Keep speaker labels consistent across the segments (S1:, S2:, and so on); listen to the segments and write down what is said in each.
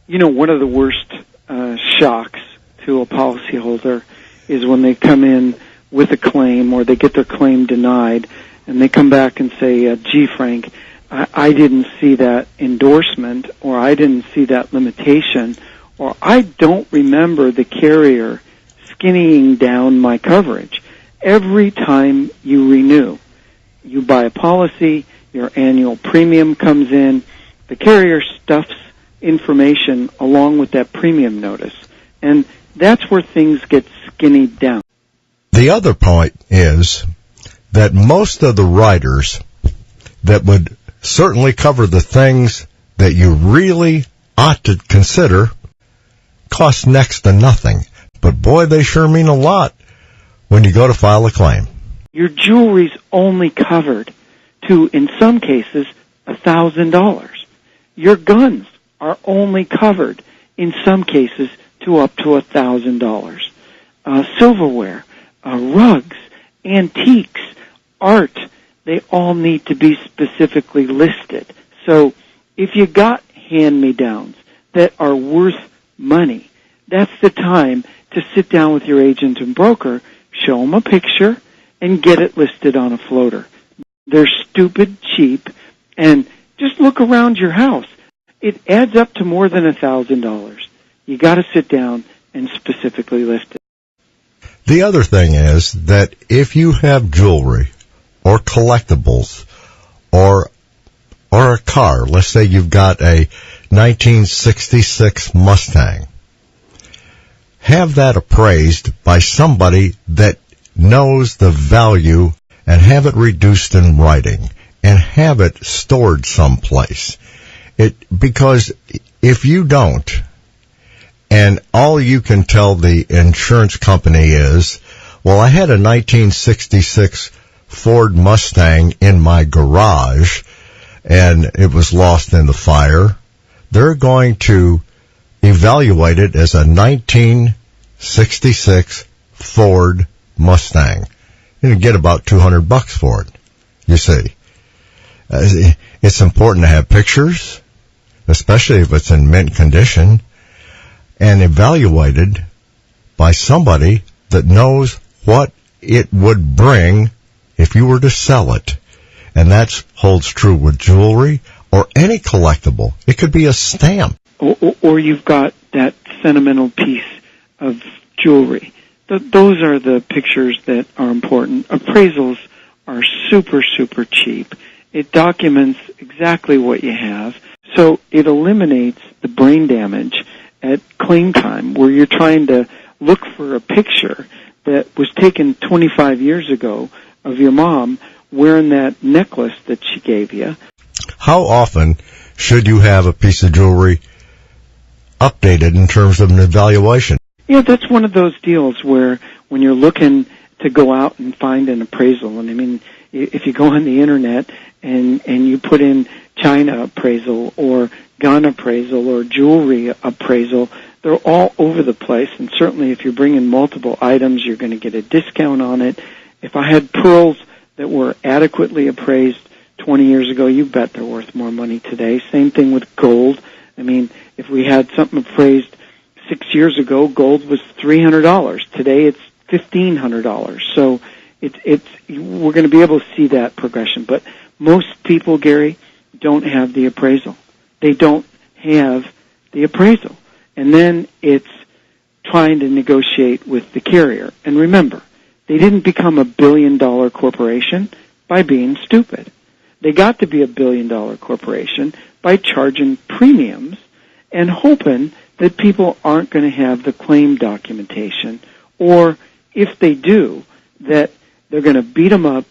S1: One of the worst shocks to a policyholder is when they come in with a claim or they get their claim denied and they come back and say, gee, Frank, I didn't see that endorsement, or I didn't see that limitation, or I don't remember the carrier skinnying down my coverage. Every time you renew, you buy a policy, your annual premium comes in, the carrier stuffs information along with that premium notice, and that's where things get skinnied down.
S2: The other point is that most of the writers that would certainly cover the things that you really ought to consider cost next to nothing. But boy, they sure mean a lot when you go to file a claim.
S1: Your jewelry's only covered to, in some cases, $1,000. Your guns are only covered, in some cases, to up to $1,000. Silverware, rugs, antiques, art, they all need to be specifically listed. So if you got hand-me-downs that are worth money, that's the time to sit down with your agent and broker, show them a picture, and get it listed on a floater. They're stupid cheap, and just look around your house. It adds up to more than $1,000. You got to sit down and specifically list it.
S2: The other thing is that if you have jewelry or collectibles or a car, let's say you've got a 1966 Mustang, have that appraised by somebody that knows the value, and have it reduced in writing and have it stored someplace. Because if you don't, and all you can tell the insurance company is, well, I had a 1966 Ford Mustang in my garage and it was lost in the fire, they're going to evaluate it as a 1966 Ford Mustang. You get about $200 for it, you see. It's important to have pictures, especially if it's in mint condition, and evaluated by somebody that knows what it would bring if you were to sell it. And that holds true with jewelry or any collectible. It could be a stamp.
S1: Or you've got that sentimental piece of jewelry. Those are the pictures that are important. Appraisals are super, super cheap. It documents exactly what you have. So it eliminates the brain damage at claim time where you're trying to look for a picture that was taken 25 years ago of your mom wearing that necklace that she gave you.
S2: How often should you have a piece of jewelry updated in terms of an evaluation?
S1: Yeah, that's one of those deals where when you're looking to go out and find an appraisal, and I mean, if you go on the internet and you put in China appraisal or gun appraisal or jewelry appraisal, they're all over the place, and certainly if you're bringing multiple items, you're going to get a discount on it. If I had pearls that were adequately appraised 20 years ago, you bet they're worth more money today. Same thing with gold. I mean, if we had something appraised 6 years ago, gold was $300. Today it's $1,500. So we're going to be able to see that progression. But most people, Gary, don't have the appraisal. They don't have the appraisal. And then it's trying to negotiate with the carrier. And remember, they didn't become a billion-dollar corporation by being stupid. They got to be a billion-dollar corporation by charging premiums and hoping that people aren't going to have the claim documentation, or if they do, that they're going to beat them up,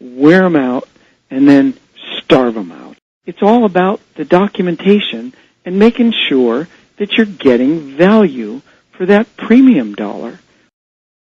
S1: wear them out, and then starve them out. It's all about the documentation and making sure that you're getting value for that premium dollar.